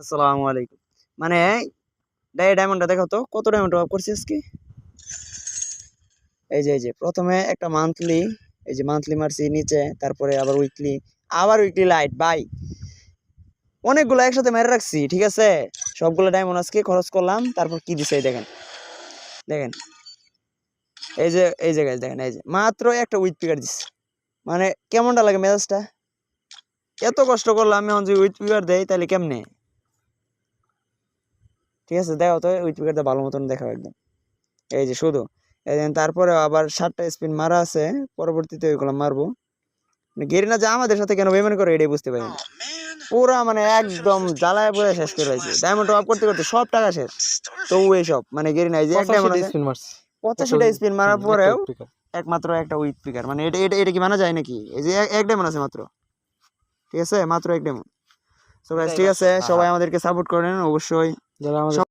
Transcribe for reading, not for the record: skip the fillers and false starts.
আসসালামু আলাইকুম। মানে ডায়মন্ডটা দেখো তো কত ডায়মন্ড অফ করছি আজকে। এই যে প্রথমে একটা মান্থলি, এই যে মান্থলি মারছি নিচে, তারপরে আবার উইকলি লাইট ভাই, অনেকগুলো একসাথে মেরে রাখছি। ঠিক আছে, সবগুলো ডায়মন্ড আজকে খরচ করলাম। তারপর কি দিছে এই দেখেন, দেখেন এই যে গাইস দেখেন, এই যে মাত্র একটা উইথ পিকার দিচ্ছে। মানে কেমনটা লাগে মেজাজটা? এত কষ্ট করলাম, আমি এখন যদি উইথ পিকার দেই তাহলে কেমনে? ঠিক আছে, দেখো তো উইথ পিকারটা ভালো মতন দেখাও একদম। এই যে শুধু তারপরে আবার 7টা স্পিন মারা আছে, পরবর্তীতে ওইগুলো মারবো। গেরিনা যে আমাদের সাথে কেন বেমান করে এটাই বুঝতে পারি না। পুরা মানে একদম জ্বালায় পুরো শেষ করে রয়েছে, ডায়মন্ড অফ করতে করতে সব টাকা শেষ। তো এইসব মানে গেরিনা এই যে এক ডায়মন্ড আছে, 85টা স্পিন মারার পরেও একমাত্র একটা উইথ পিকার। মানে এটা এটা এটা কি মানা যায় নাকি? এই যে এক ডায়মন্ড আছে মাত্র, ঠিক আছে, মাত্র এক ডায়মন্ড। তো গাইস ঠিক আছে, সবাই আমাদেরকে সাপোর্ট করেন অবশ্যই।